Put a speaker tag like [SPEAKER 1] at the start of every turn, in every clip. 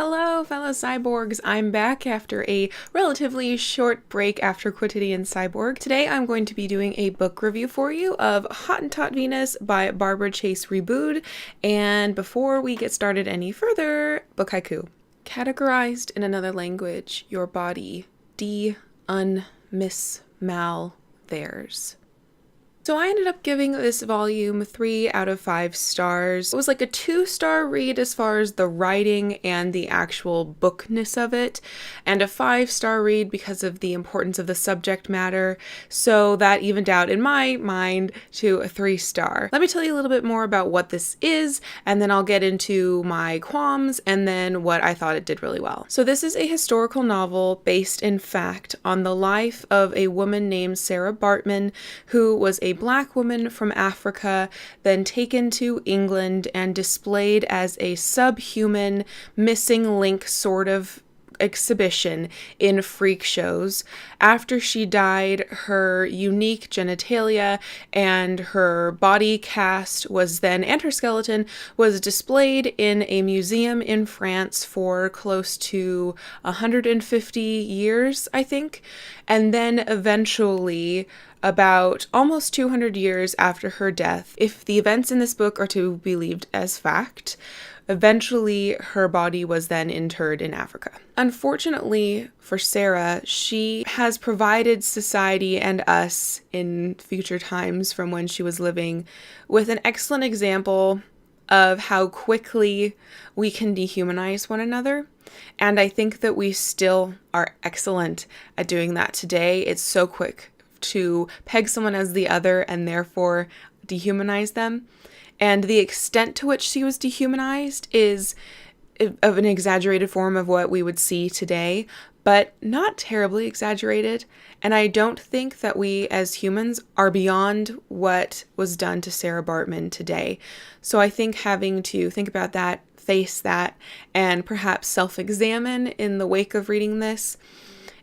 [SPEAKER 1] Hello, fellow cyborgs. I'm back after a relatively short break after Quotidian Cyborg. Today I'm going to be doing a book review for you of Hottentot Venus by Barbara Chase Rebood. And before we get started any further, book haiku. Categorized in another language, your body, miss mal theirs. So I ended up giving this volume 3 out of 5 stars. It was like a 2-star read as far as the writing and the actual bookness of it, and a 5-star read because of the importance of the subject matter. So that evened out in my mind to a 3-star. Let me tell you a little bit more about what this is, and then I'll get into my qualms and then what I thought it did really well. So this is a historical novel based in fact on the life of a woman named Sarah Bartman, who was a Black woman from Africa, then taken to England and displayed as a subhuman missing link sort of exhibition in freak shows. After she died, her unique genitalia and her body cast was then, and her skeleton, was displayed in a museum in France for close to 150 years, I think. And then eventually, about almost 200 years after her death, if the events in this book are to be believed as fact, eventually her body was then interred in Africa. Unfortunately for Sarah, she has provided society and us in future times from when she was living with an excellent example of how quickly we can dehumanize one another. And I think that we still are excellent at doing that today. It's so quick to peg someone as the other and therefore dehumanize them. And the extent to which she was dehumanized is of an exaggerated form of what we would see today, but not terribly exaggerated. And I don't think that we as humans are beyond what was done to Sarah Bartman today. So I think having to think about that, face that, and perhaps self-examine in the wake of reading this,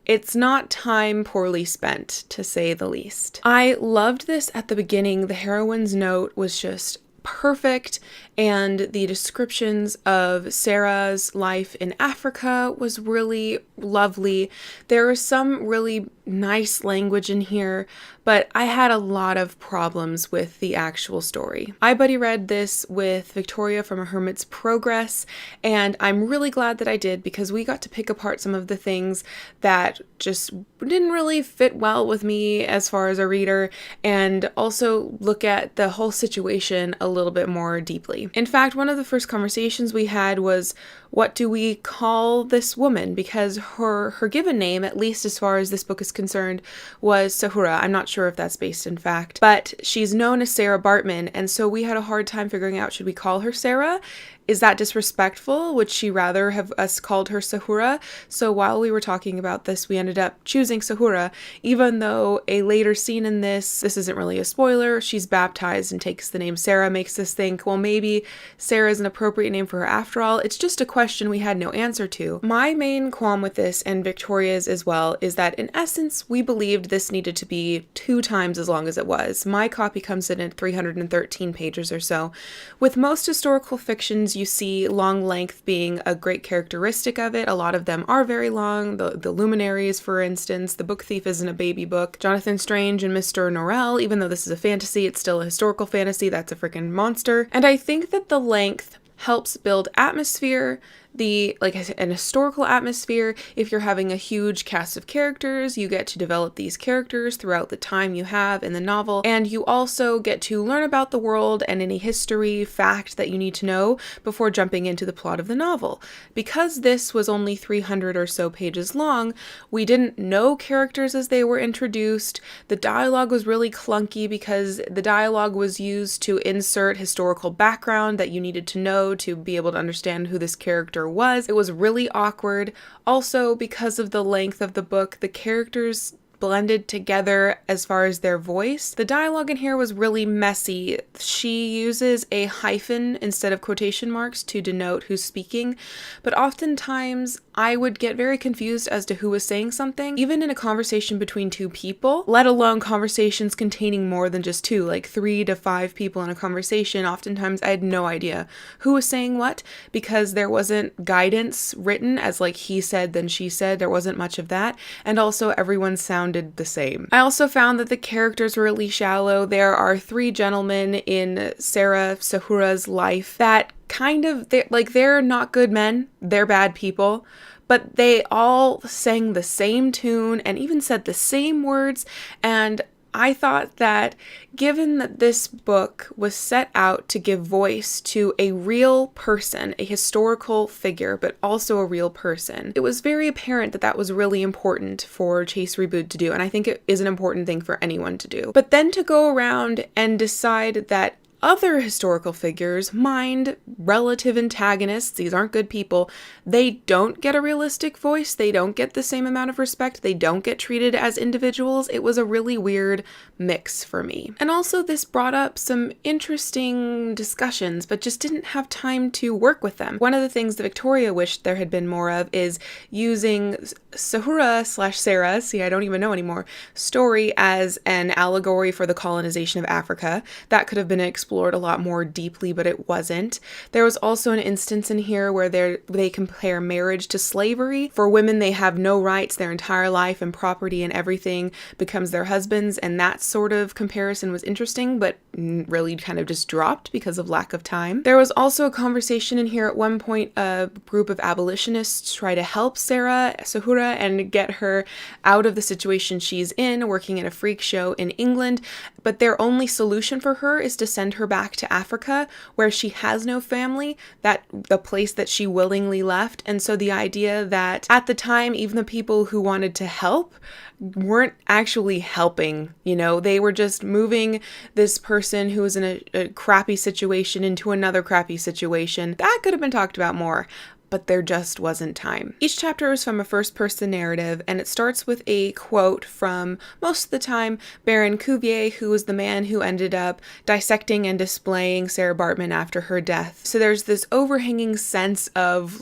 [SPEAKER 1] it's not time poorly spent, to say the least. I loved this at the beginning. The heroine's note was just perfect, and the descriptions of Sarah's life in Africa was really lovely. There was some really nice language in here, but I had a lot of problems with the actual story. I buddy read this with Victoria from A Hermit's Progress, and I'm really glad that I did because we got to pick apart some of the things that just didn't really fit well with me as far as a reader, and also look at the whole situation a little bit more deeply. In fact, one of the first conversations we had was, what do we call this woman? Because her given name, at least as far as this book is concerned, was Sahura. I'm not sure if that's based in fact, but she's known as Sarah Bartman, and so we had a hard time figuring out, should we call her Sarah? Is that disrespectful? Would she rather have us called her Sahura? So while we were talking about this, we ended up choosing Sahura, even though a later scene in this isn't really a spoiler, she's baptized and takes the name Sarah, makes us think, well, maybe Sarah is an appropriate name for her after all. It's just a question we had no answer to. My main qualm with this, and Victoria's as well, is that in essence, we believed this needed to be 2 times as long as it was. My copy comes in at 313 pages or so. With most historical fictions, you see long length being a great characteristic of it. A lot of them are very long. The Luminaries, for instance. The Book Thief isn't a baby book. Jonathan Strange and Mr. Norrell, even though this is a fantasy, it's still a historical fantasy. That's a freaking monster. And I think that the length helps build atmosphere, like I said, an historical atmosphere. If you're having a huge cast of characters, you get to develop these characters throughout the time you have in the novel, and you also get to learn about the world and any history fact that you need to know before jumping into the plot of the novel. Because this was only 300 or so pages long, we didn't know characters as they were introduced. The dialogue was really clunky because the dialogue was used to insert historical background that you needed to know to be able to understand who this character was. It was really awkward. Also, because of the length of the book, the characters blended together as far as their voice. The dialogue in here was really messy. She uses a hyphen instead of quotation marks to denote who's speaking, but oftentimes I would get very confused as to who was saying something, even in a conversation between two people, let alone conversations containing more than just two, like 3 to 5 people in a conversation. Oftentimes I had no idea who was saying what because there wasn't guidance written as like he said, then she said. There wasn't much of that. And also everyone sounded the same. I also found that the characters were really shallow. There are 3 gentlemen in Sarah Sahura's life that kind of, they're not good men. They're bad people. But they all sang the same tune and even said the same words. And I thought that given that this book was set out to give voice to a real person, a historical figure, but also a real person, it was very apparent that that was really important for Chase Reboot to do. And I think it is an important thing for anyone to do. But then to go around and decide that other historical figures, mind relative antagonists, these aren't good people, they don't get a realistic voice, they don't get the same amount of respect, they don't get treated as individuals. It was a really weird mix for me. And also this brought up some interesting discussions, but just didn't have time to work with them. One of the things that Victoria wished there had been more of is using Sahura/Sarah, see I don't even know anymore, story as an allegory for the colonization of Africa. That could have been explored a lot more deeply, but it wasn't. There was also an instance in here where they compare marriage to slavery. For women, they have no rights their entire life, and property and everything becomes their husband's, and that sort of comparison was interesting, but really kind of just dropped because of lack of time. There was also a conversation in here at one point. A group of abolitionists try to help Sarah Sahura and get her out of the situation she's in, working at a freak show in England, but their only solution for her is to send her back to Africa, where she has no family, the place that she willingly left. And so the idea that at the time, even the people who wanted to help weren't actually helping, they were just moving this person who was in a crappy situation into another crappy situation. That could have been talked about more, but there just wasn't time. Each chapter is from a first-person narrative, and it starts with a quote from, most of the time, Baron Cuvier, who was the man who ended up dissecting and displaying Sarah Baartman after her death. So there's this overhanging sense of,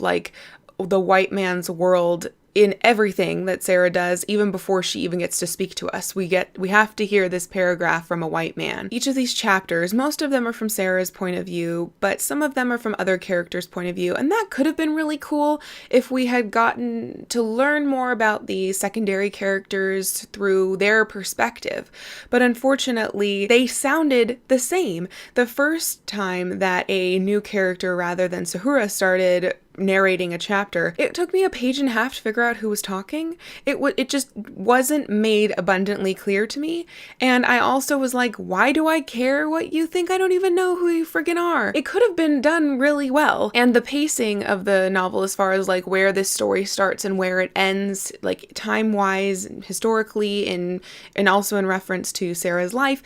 [SPEAKER 1] the white man's world in everything that Sarah does, even before she even gets to speak to us. We have to hear this paragraph from a white man. Each of these chapters, most of them are from Sarah's point of view, but some of them are from other characters' point of view, and that could have been really cool if we had gotten to learn more about the secondary characters through their perspective. But unfortunately, they sounded the same. The first time that a new character rather than Sahura started narrating a chapter, it took me a page and a half to figure out who was talking. It just wasn't made abundantly clear to me. And I also was like, why do I care what you think? I don't even know who you friggin' are. It could have been done really well. And the pacing of the novel, as far as where this story starts and where it ends, time-wise, historically, and also in reference to Sarah's life,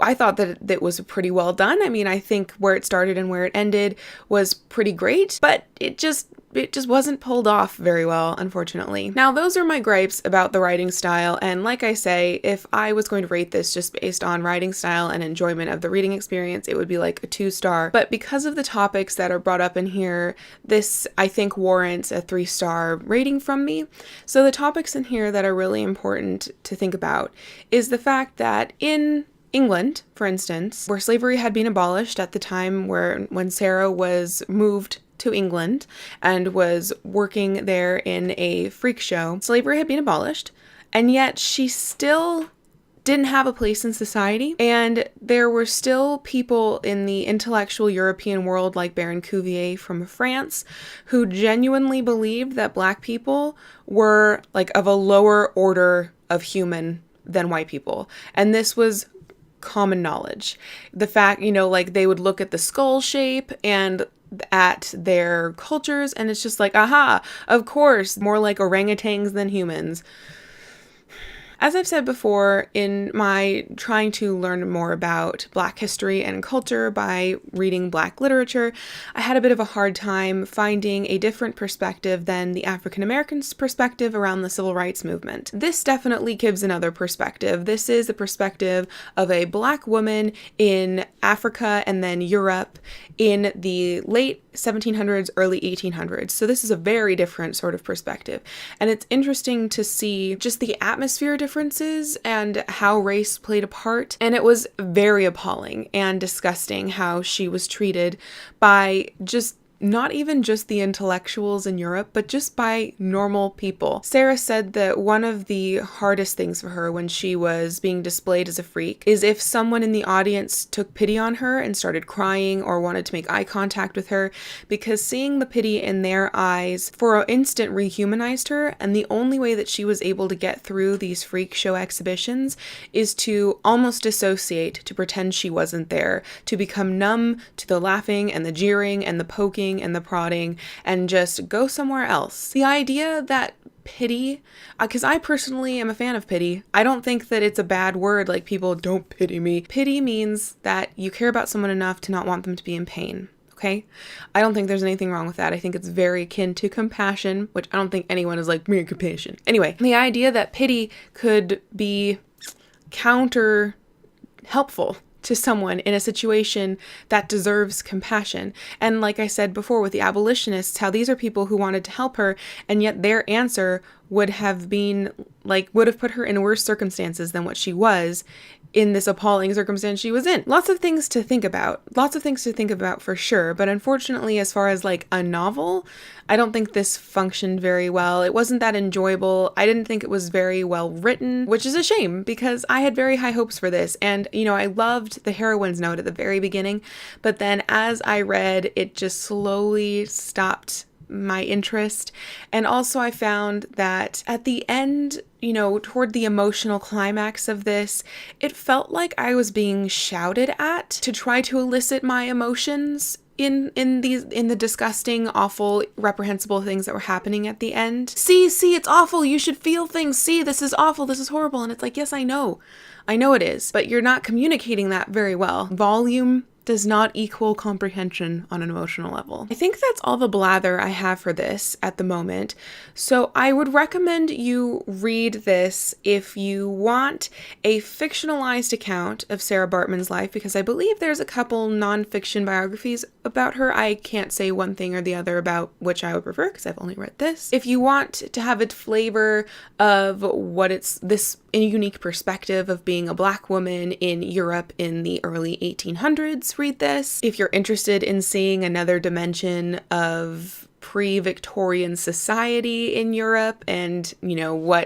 [SPEAKER 1] I thought that it was pretty well done. I mean, I think where it started and where it ended was pretty great, but it just wasn't pulled off very well, unfortunately. Now, those are my gripes about the writing style, and like I say, if I was going to rate this just based on writing style and enjoyment of the reading experience, it would be a 2-star. But because of the topics that are brought up in here, this, I think, warrants a 3-star rating from me. So the topics in here that are really important to think about is the fact that in England, for instance, where slavery had been abolished at the time when Sarah was moved to England and was working there in a freak show, slavery had been abolished, and yet she still didn't have a place in society, and there were still people in the intellectual European world like Baron Cuvier from France who genuinely believed that Black people were of a lower order of human than white people, and this was common knowledge. The fact, they would look at the skull shape and at their cultures, and it's just aha, of course, more like orangutans than humans. As I've said before, in my trying to learn more about Black history and culture by reading Black literature, I had a bit of a hard time finding a different perspective than the African American's perspective around the Civil Rights Movement. This definitely gives another perspective. This is the perspective of a Black woman in Africa and then Europe in the late 1700s, early 1800s. So this is a very different sort of perspective. And it's interesting to see just the atmosphere differences and how race played a part. And it was very appalling and disgusting how she was treated by just not even just the intellectuals in Europe, but just by normal people. Sarah said that one of the hardest things for her when she was being displayed as a freak is if someone in the audience took pity on her and started crying or wanted to make eye contact with her, because seeing the pity in their eyes for an instant rehumanized her, and the only way that she was able to get through these freak show exhibitions is to almost dissociate, to pretend she wasn't there, to become numb to the laughing and the jeering and the poking and the prodding and just go somewhere else. The idea that pity, because I personally am a fan of pity. I don't think that it's a bad word, like people don't pity me. Pity means that you care about someone enough to not want them to be in pain. Okay? I don't think there's anything wrong with that. I think it's very akin to compassion, which I don't think anyone is like, me compassion. Anyway, the idea that pity could be counter helpful to someone in a situation that deserves compassion. And like I said before with the abolitionists, how these are people who wanted to help her, and yet their answer would have been would have put her in worse circumstances than what she was in this appalling circumstance she was in. Lots of things to think about. Lots of things to think about for sure. But unfortunately, as far as like a novel, I don't think this functioned very well. It wasn't that enjoyable. I didn't think it was very well written, which is a shame because I had very high hopes for this. And, you know, I loved the heroine's note at the very beginning. But then as I read, it just slowly stopped my interest. And also I found that at the end, you know, toward the emotional climax of this, it felt like I was being shouted at to try to elicit my emotions in the disgusting, awful, reprehensible things that were happening at the end. See, it's awful. You should feel things. See, this is awful. This is horrible. And it's like, yes, I know it is, but you're not communicating that very well. Volume does not equal comprehension on an emotional level. I think that's all the blather I have for this at the moment. So I would recommend you read this if you want a fictionalized account of Sarah Bartman's life, because I believe there's a couple nonfiction biographies about her. I can't say one thing or the other about which I would prefer because I've only read this. If you want to have a flavor of what it's this unique perspective of being a Black woman in Europe in the early 1800s, read this. If you're interested in seeing another dimension of pre-Victorian society in Europe and, you know,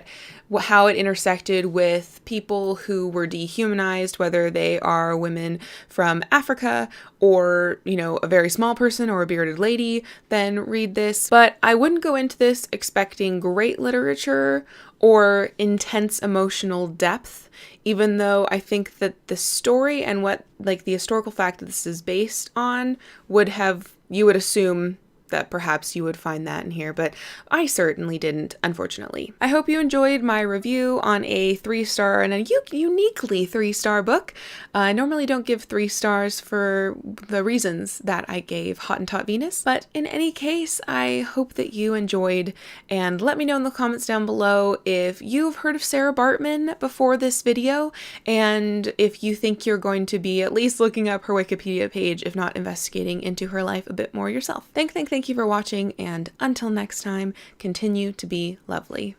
[SPEAKER 1] how it intersected with people who were dehumanized, whether they are women from Africa or, you know, a very small person or a bearded lady, then read this. But I wouldn't go into this expecting great literature or intense emotional depth, even though I think that the story and what, like, the historical fact that this is based on you would assume that perhaps you would find that in here, but I certainly didn't, unfortunately. I hope you enjoyed my review on a 3-star and a uniquely 3-star book. I normally don't give 3 stars for the reasons that I gave Hottentot Venus, but in any case, I hope that you enjoyed, and let me know in the comments down below if you've heard of Sarah Bartman before this video, and if you think you're going to be at least looking up her Wikipedia page, if not investigating into her life a bit more yourself. Thank you for watching, and until next time, continue to be lovely.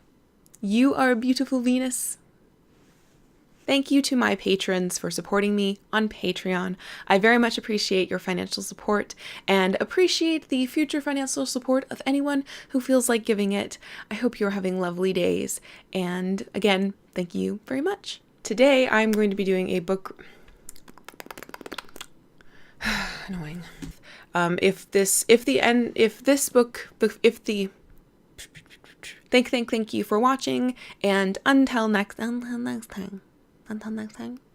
[SPEAKER 1] You are a beautiful Venus. Thank you to my patrons for supporting me on Patreon. I very much appreciate your financial support and appreciate the future financial support of anyone who feels like giving it. I hope you're having lovely days, and again, thank you very much. Today, I'm going to be doing a book... Annoying. Thank you for watching, and until next time.